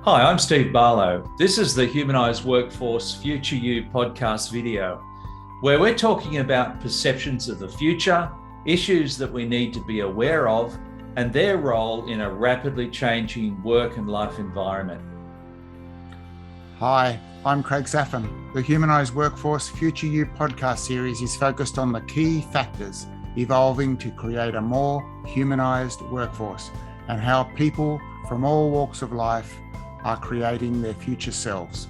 Hi, I'm Steve Barlow. This is the Humanised Workforce Future You podcast video, where we're talking about perceptions of the future, issues that we need to be aware of, and their role in a rapidly changing work and life environment. Hi, I'm Craig Saffin. The Humanised Workforce Future You podcast series is focused on the key factors evolving to create a more humanised workforce and how people from all walks of life are creating their future selves.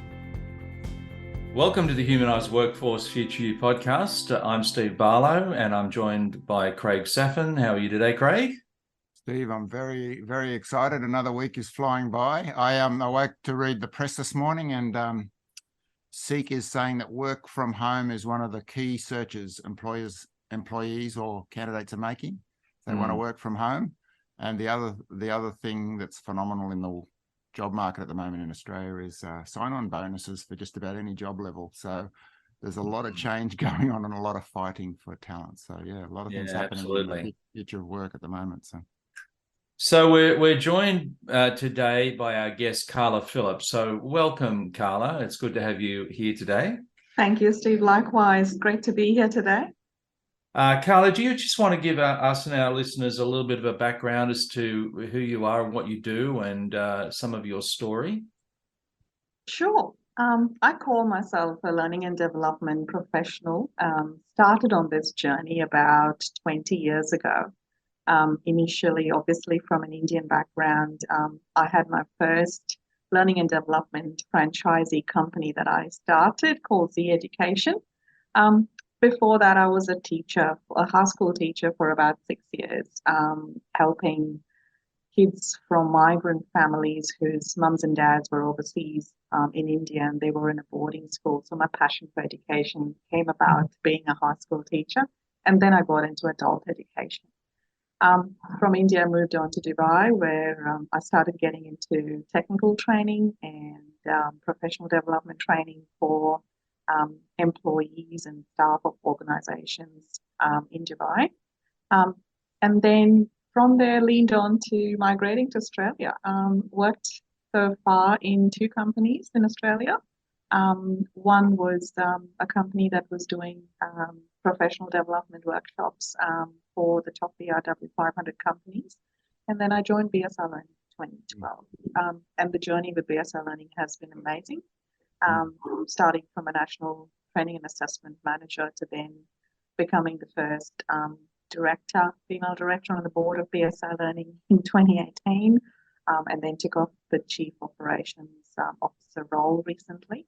Welcome to the Humanised Workforce Future You podcast. I'm Steve Barlow and I'm joined by Craig Saffin. How are you today, Craig? Steve, I'm very, very excited. Another week is flying by. I awoke to read the press this morning, and Seek is saying that work from home is one of the key searches employees or candidates are making. They want to work from home. And the other thing that's phenomenal in the job market at the moment in Australia is sign-on bonuses for just about any job level. So there's a lot of change going on and a lot of fighting for talent. So yeah, a lot of things happening in the future of work at the moment. So we're joined today by our guest, Carla Phillips. So welcome, Carla. It's good to have you here today. Thank you, Steve. Likewise, great to be here today. Carla, do you just want to give us and our listeners a little bit of a background as to who you are and what you do and some of your story? Sure. I call myself a learning and development professional. Started on this journey about 20 years ago. Initially, obviously, from an Indian background, I had my first learning and development franchisee company that I started called Z Education. Before that, I was a teacher, a high school teacher for about 6 years, helping kids from migrant families whose mums and dads were overseas in India, and they were in a boarding school. So my passion for education came about being a high school teacher, and then I got into adult education. From India, I moved on to Dubai, where I started getting into technical training and professional development training for employees and staff of organizations in Dubai. And then from there, leaned on to migrating to Australia. Worked so far in 2 companies in Australia. One was a company that was doing professional development workshops for the top BRW 500 companies. And then I joined BSI Leaning in 2012. And the journey with BSI Leaning has been amazing. Starting from a national training and assessment manager to then becoming the first female director on the board of BSI Learning in 2018, and then took off the chief operations officer role recently.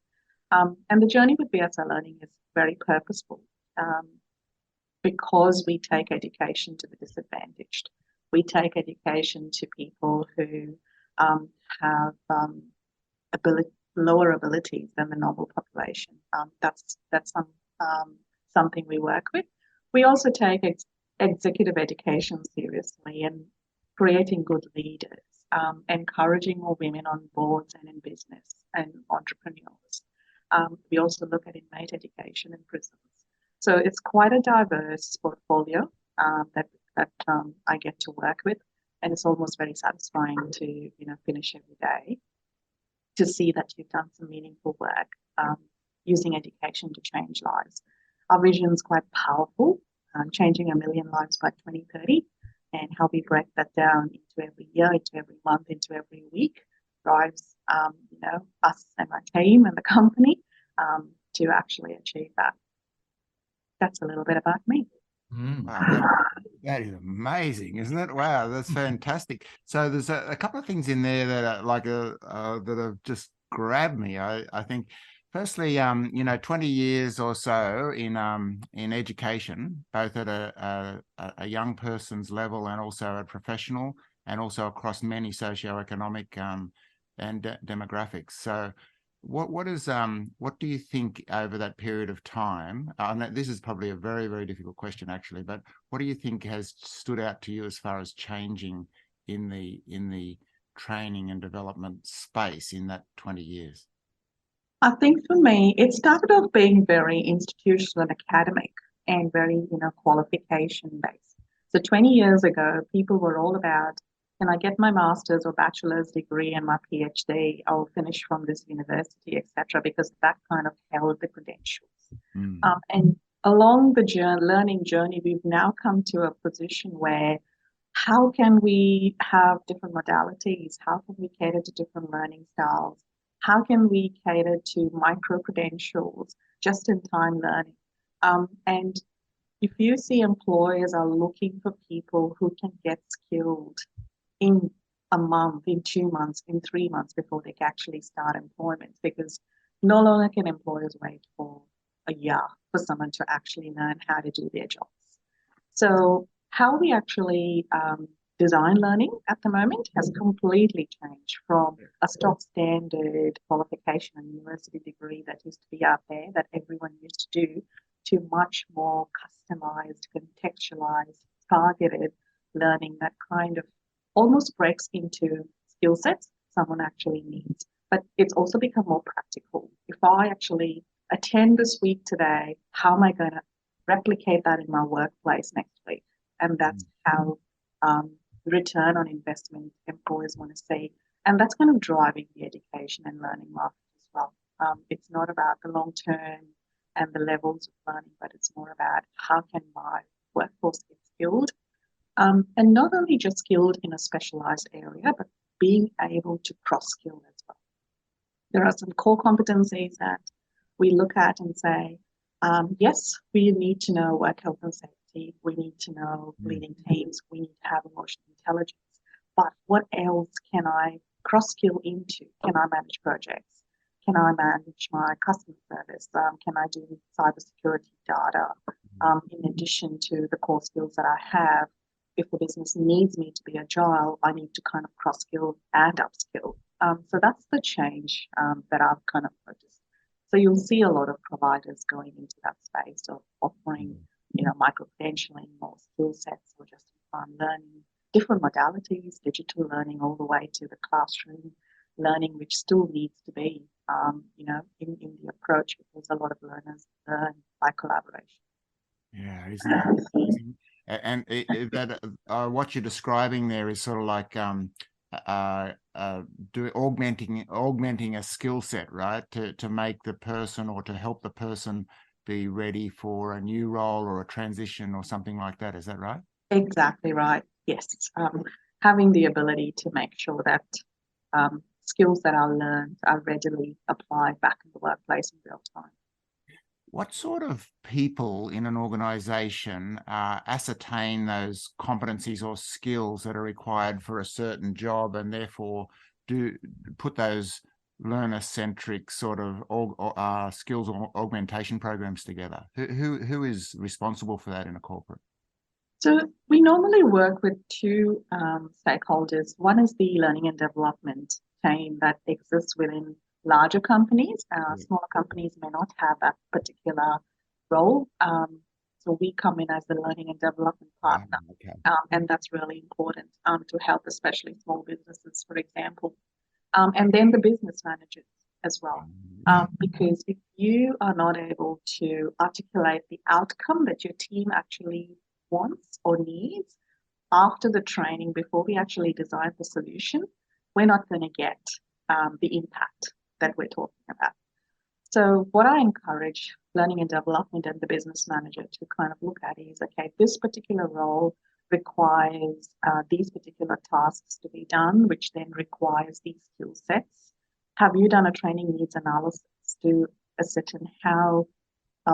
And the journey with BSI Learning is very purposeful because we take education to the disadvantaged. We take education to people who have lower abilities than the normal population. That's something we work with. We also take executive education seriously and creating good leaders, encouraging more women on boards and in business and entrepreneurs. We also look at inmate education in prisons. So it's quite a diverse portfolio that I get to work with, and it's almost very satisfying to finish every day to see that you've done some meaningful work using education to change lives. Our vision is quite powerful, changing 1 million lives by 2030, and how we break that down into every year, into every month, into every week drives us and my team and the company to actually achieve that. That's a little bit about me. Wow, that is amazing, isn't it? Wow, that's fantastic. So there's a couple of things in there that are that have just grabbed me. I think, firstly, 20 years or so in education, both at a young person's level and also a professional, and also across many socioeconomic and demographics. So what do you think over that period of time? This is probably a very, very difficult question, actually, but what do you think has stood out to you as far as changing in the training and development space in that 20 years? I think for me, it started off being very institutional and academic and very, qualification based. So 20 years ago, people were all about Can I get my master's or bachelor's degree and my PhD? I'll finish from this university, etc. Because that kind of held the credentials. And along the learning journey, we've now come to a position where how can we have different modalities? How can we cater to different learning styles? How can we cater to micro-credentials, just-in-time learning? And if you see employers are looking for people who can get skilled in a month, in 2 months, in 3 months before they can actually start employment, because no longer can employers wait for a year for someone to actually learn how to do their jobs. So how we actually design learning at the moment has completely changed from a stock standard qualification and university degree that used to be out there that everyone used to do, to much more customized, contextualized, targeted learning that kind of almost breaks into skill sets someone actually needs. But it's also become more practical. If I actually attend this week today, how am I going to replicate that in my workplace next week? And that's how return on investment employers want to see. And that's kind of driving the education and learning market as well. It's not about the long term and the levels of learning, but it's more about how can my workforce get skilled, and not only just skilled in a specialized area, but being able to cross-skill as well. There are some core competencies that we look at and say, yes, we need to know work health and safety, we need to know leading teams, we need to have emotional intelligence, but what else can I cross-skill into? Can I manage projects? Can I manage my customer service? Can I do cybersecurity data? In addition to the core skills that I have, if the business needs me to be agile, I need to kind of cross-skill and upskill. So that's the change that I've kind of noticed. So you'll see a lot of providers going into that space of offering, micro-credentialing or skill sets or just-in-time learning, different modalities, digital learning, all the way to the classroom learning, which still needs to be, in the approach, because a lot of learners learn by collaboration. Yeah, isn't that amazing? And what you're describing there is sort of like augmenting a skill set, right? To make the person or to help the person be ready for a new role or a transition or something like that. Is that right? Exactly right. Yes. Having the ability to make sure that skills that are learned are readily applied back in the workplace in real time. What sort of people in an organization ascertain those competencies or skills that are required for a certain job, and therefore do put those learner-centric sort of skills or augmentation programs together? Who is responsible for that in a corporate? So we normally work with two stakeholders. One is the learning and development team that exists within larger companies. Smaller companies may not have that particular role. So we come in as the learning and development partner. And that's really important to help, especially small businesses, for example. And then the business managers as well. Because if you are not able to articulate the outcome that your team actually wants or needs after the training, before we actually design the solution, we're not going to get the impact that we're talking about. So what I encourage learning and development and the business manager to kind of look at is, okay, this particular role requires these particular tasks to be done, which then requires these skill sets. Have you done a training needs analysis to ascertain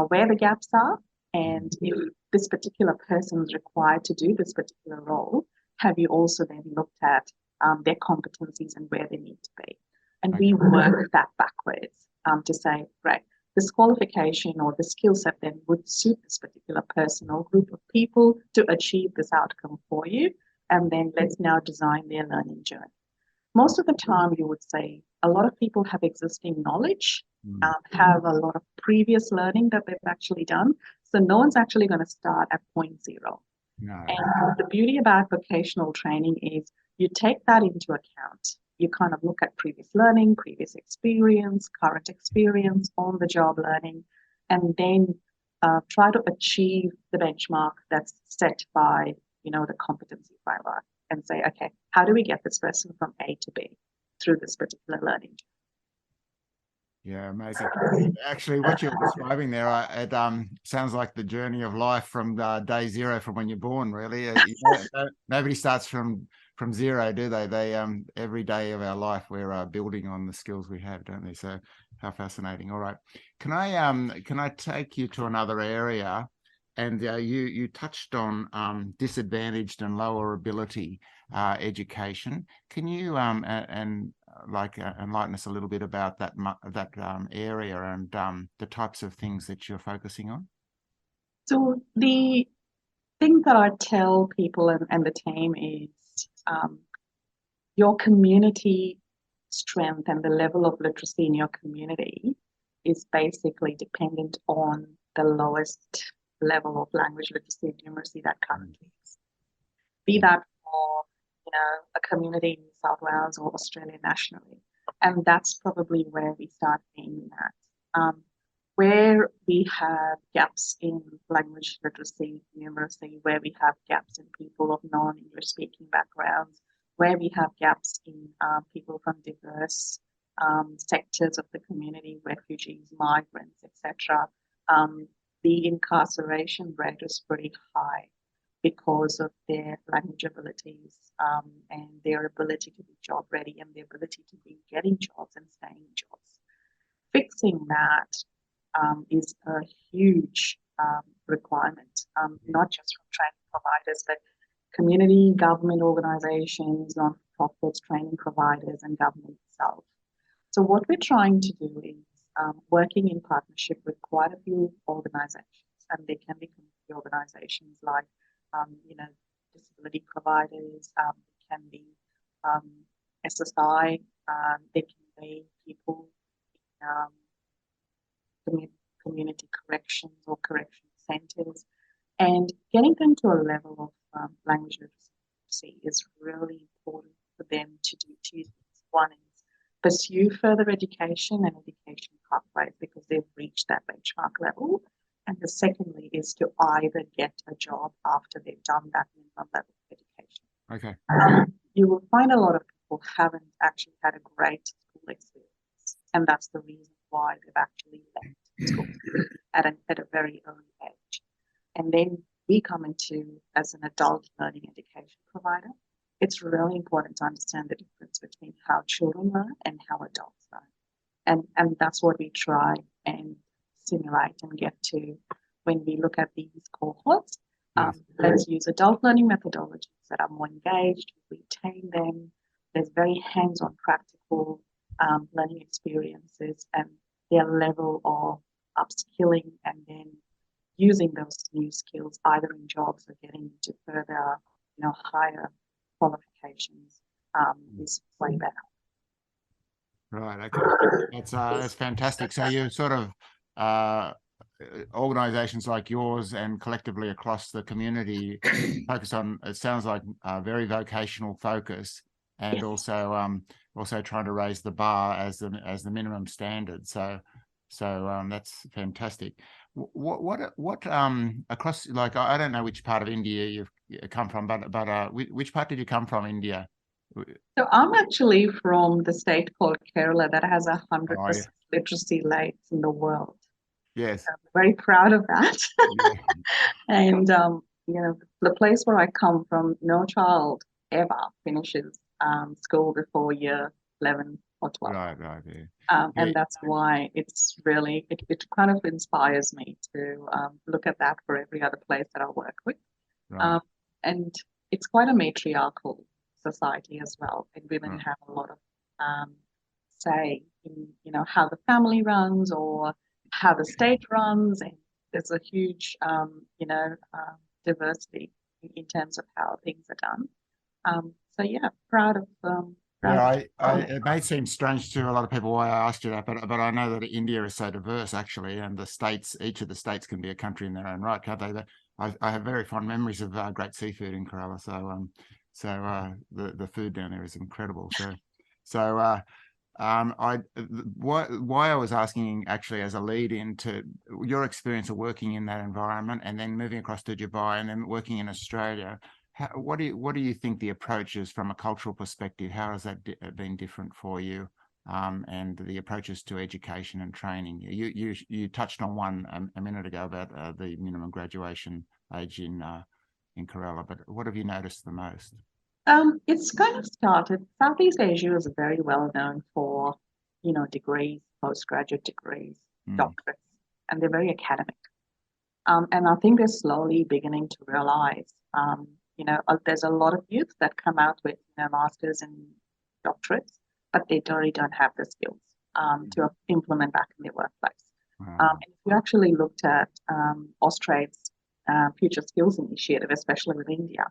where the gaps are? And if this particular person is required to do this particular role, have you also then looked at their competencies and where they need to be? And we work that backwards to say, right, this qualification or the skill set then would suit this particular person or group of people to achieve this outcome for you. And then let's now design their learning journey. Most of the time, you would say a lot of people have existing knowledge, have a lot of previous learning that they've actually done. So no one's actually going to start at point zero. No. And the beauty about vocational training is you take that into account. You kind of look at previous learning, previous experience, current experience, on-the-job learning, and then try to achieve the benchmark that's set by, the competency framework. and say, okay, how do we get this person from A to B through this particular learning? Yeah, amazing. Actually, what you're describing there, it sounds like the journey of life from day zero, from when you're born. Really, nobody starts from zero, do they? They every day of our life we're building on the skills we have, don't they? So, how fascinating! All right, can I take you to another area? And you touched on disadvantaged and lower ability education. Can you enlighten us a little bit about that area and the types of things that you're focusing on? So the thing that I tell people and the team is your community strength and the level of literacy in your community is basically dependent on the lowest level of language literacy and numeracy that currently is. Be that for a community in New South Wales or Australia nationally. And that's probably where we start aiming at. Where we have gaps in language literacy, numeracy, where we have gaps in people of non-English speaking backgrounds, where we have gaps in people from diverse sectors of the community, refugees, migrants, etc. The incarceration rate is pretty high because of their language abilities and their ability to be job ready and their ability to be getting jobs and staying in jobs. Fixing that is a huge requirement, not just from training providers, but community, government organizations, non-profits, training providers, and government itself. So what we're trying to do is working in partnership with quite a few organizations, and they can be community organizations like disability providers, can be SSI, they can be people in community corrections or correction centers, and getting them to a level of language literacy is really important for them to do two things. One is pursue further education and education pathways because they've reached that benchmark level. And the secondly is to either get a job after they've done that minimum level of education. Okay. You will find a lot of people haven't actually had a great school experience, and that's the reason why they've actually left school at a very early age. And then we come into, as an adult learning education provider, it's really important to understand the difference between how children learn and how adults learn. And that's what we try and simulate and get to when we look at these cohorts. Yes. Let's use adult learning methodologies that are more engaged, retain them. There's very hands-on practical learning experiences and their level of upskilling and then using those new skills either in jobs or getting into further, higher qualifications is way better. Right. Okay. That's fantastic. So you sort of organizations like yours and collectively across the community focus on, it sounds like a very vocational focus, and also trying to raise the bar as the minimum standard. So that's fantastic. What across, like, I don't know which part of India you've come from, but which part did you come from, India? So I'm actually from the state called Kerala that has 100% literacy rates in the world. Yes. So I'm very proud of that. Yeah. And the place where I come from, no child ever finishes school before year 11 or 12. Right. Yeah. And that's why it's really, it kind of inspires me to look at that for every other place that I work with. Right. And it's quite a matriarchal society as well, and women have a lot of say in how the family runs or how the state runs, and there's a huge diversity in terms of how things are done. So yeah, proud of it may seem strange to a lot of people why I asked you that, but I know that India is so diverse actually, and each of the states can be a country in their own right, can't they? I have very fond memories of great seafood in Kerala, so the food down there is incredible. Why I was asking actually as a lead into your experience of working in that environment and then moving across to Dubai and then working in Australia, what do you think the approach is from a cultural perspective? How has that been different for you, and the approaches to education and training? You touched on one a minute ago about the minimum graduation age in Kerala, but what have you noticed the most? It's kind of started. Southeast Asia is very well known for, degrees, postgraduate degrees, doctorates, and they're very academic. And I think they're slowly beginning to realize, there's a lot of youth that come out with, masters and doctorates, but they don't have the skills to implement back in their workplace. And if you actually looked at Austrade's Future Skills Initiative, especially with India,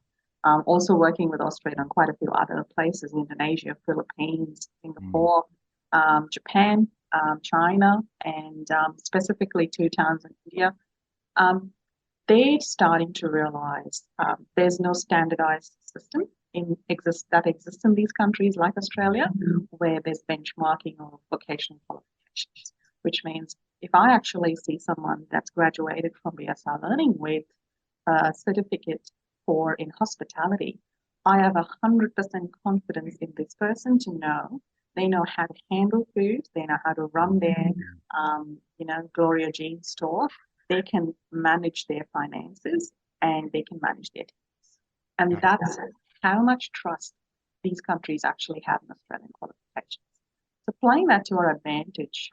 also working with Australia and quite a few other places, Indonesia, Philippines, Singapore, Japan, China, and specifically 2 towns in India, they're starting to realize there's no standardized system that exists in these countries like Australia, where there's benchmarking of vocational qualifications, which means if I actually see someone that's graduated from BSI Learning with a certificate in hospitality, I have 100% confidence in this person to know they know how to handle food, they know how to run their, Gloria Jean store, they can manage their finances, and they can manage their teams. And that's how much trust these countries actually have in Australian qualifications. So playing that to our advantage,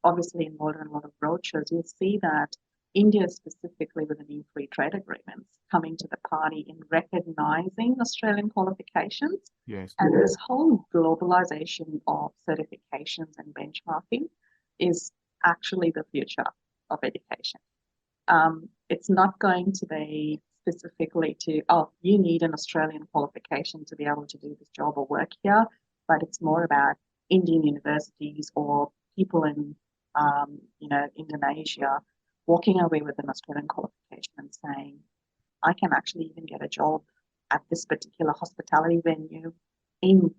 obviously in more than a lot of roadshows, you'll see that India specifically with the new free trade agreements coming to the party in recognizing Australian qualifications. Yes. And this whole globalization of certifications and benchmarking is actually the future of education. It's not going to be specifically you need an Australian qualification to be able to do this job or work here, but it's more about Indian universities or people in, Indonesia walking away with an Australian qualification and saying, I can actually even get a job at this particular hospitality venue in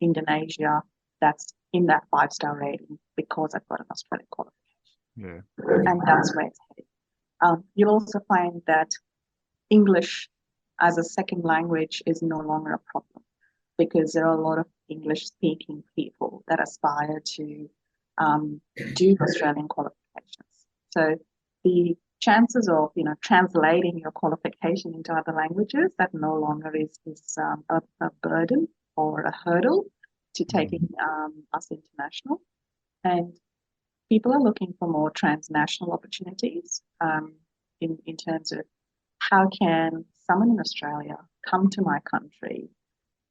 Indonesia that's in that 5-star rating because I've got an Australian qualification. Yeah. And that's where it's headed. You'll also find that English as a second language is no longer a problem because there are a lot of English-speaking people that aspire to do Australian qualifications. So the chances of translating your qualification into other languages, that no longer is a burden or a hurdle to taking us international. And people are looking for more transnational opportunities in terms of how can someone in Australia come to my country,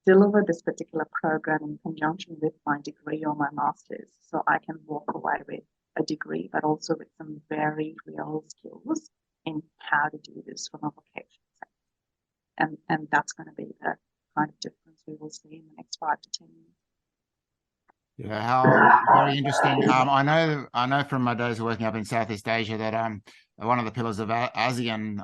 deliver this particular program in conjunction with my degree or my master's, so I can walk away with a degree, but also with some very real skills in how to do this from a vocation sector. And that's going to be the kind of difference we will see in the next 5 to 10 years. Yeah, how very interesting. I know from my days of working up in Southeast Asia that one of the pillars of ASEAN,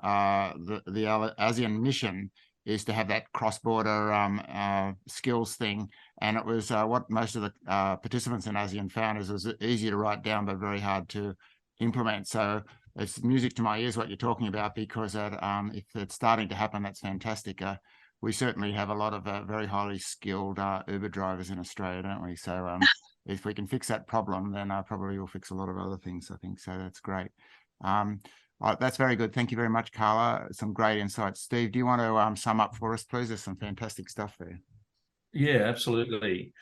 the ASEAN mission, is to have that cross-border skills thing. And it was what most of the participants in ASEAN found is it was easy to write down, but very hard to implement. So it's music to my ears what you're talking about, because if it's starting to happen, that's fantastic. We certainly have a lot of very highly skilled Uber drivers in Australia, don't we? So if we can fix that problem, then probably we'll fix a lot of other things, I think. So that's great. That's very good. Thank you very much, Carla. Some great insights. Steve, do you want to sum up for us, please? There's some fantastic stuff there. Yeah, absolutely.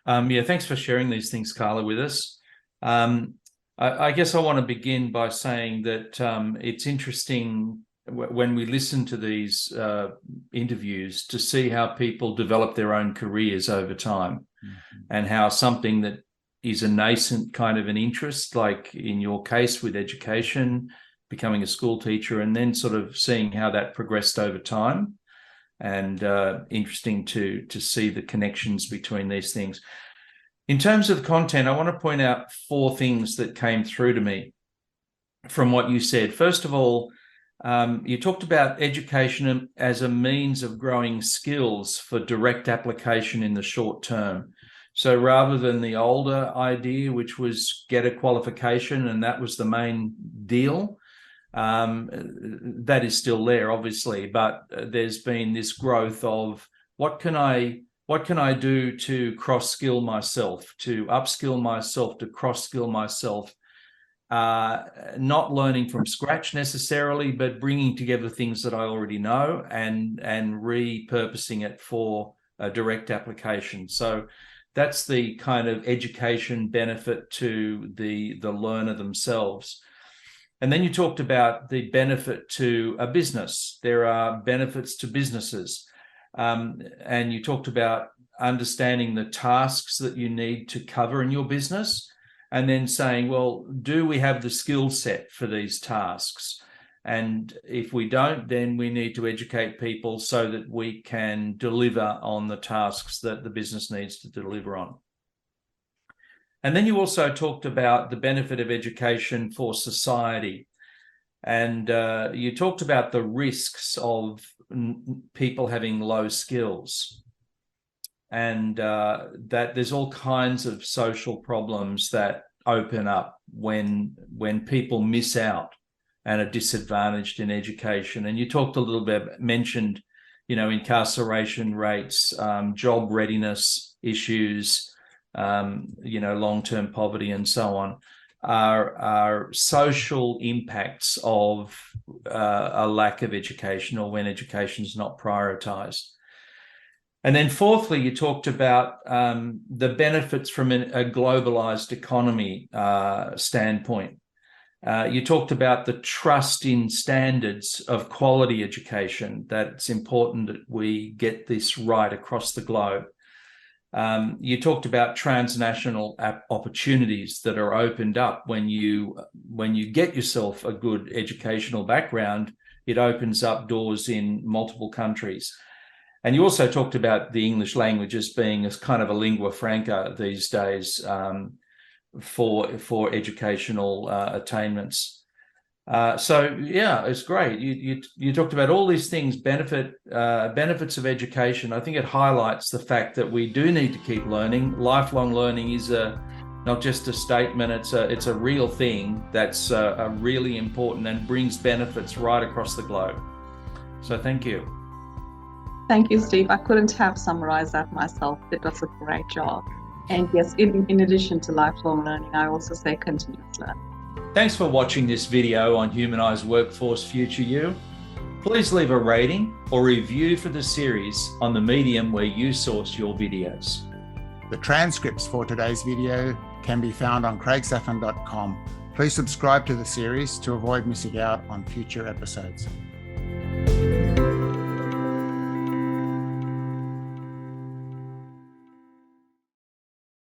Thanks for sharing these things, Carla, with us. I guess I want to begin by saying that it's interesting when we listen to these interviews to see how people develop their own careers over time, and how something that is a nascent kind of an interest, like in your case with education, becoming a school teacher, and then sort of seeing how that progressed over time, and interesting to see the connections between these things. In terms of content, I want to point out 4 things that came through to me from what you said. First of all, you talked about education as a means of growing skills for direct application in the short term. So rather than the older idea, which was get a qualification and that was the main deal, That is still there, obviously, but there's been this growth of what can I do to cross-skill myself, to upskill myself, to cross-skill myself, not learning from scratch necessarily, but bringing together things that I already know and repurposing it for a direct application. So that's the kind of education benefit to the learner themselves. And then you talked about the benefit to a business. There are benefits to businesses. And you talked about understanding the tasks that you need to cover in your business, and then saying, well, do we have the skill set for these tasks? And if we don't, then we need to educate people so that we can deliver on the tasks that the business needs to deliver on. And then you also talked about the benefit of education for society. And you talked about the risks of people having low skills, and that there's all kinds of social problems that open up when people miss out and are disadvantaged in education. And you talked a little bit, mentioned, incarceration rates, job readiness issues, long-term poverty and so on, are social impacts of a lack of education, or when education is not prioritized. And then fourthly, you talked about the benefits from a globalized economy standpoint. You talked about the trust in standards of quality education, that it's important that we get this right across the globe. You talked about transnational opportunities that are opened up when you get yourself a good educational background. It opens up doors in multiple countries. And you also talked about the English language as being as kind of a lingua franca these days for educational attainments. So yeah, it's great. You talked about all these things, benefits of education. I think it highlights the fact that we do need to keep learning. Lifelong learning is not just a statement; it's a real thing that's really important and brings benefits right across the globe. So thank you. Thank you, Steve. I couldn't have summarized that myself. It was a great job. And yes, in addition to lifelong learning, I also say continuous learning. Thanks for watching this video on Humanised Workforce Future You. Please leave a rating or review for the series on the medium where you source your videos. The transcripts for today's video can be found on craigsafan.com. Please subscribe to the series to avoid missing out on future episodes.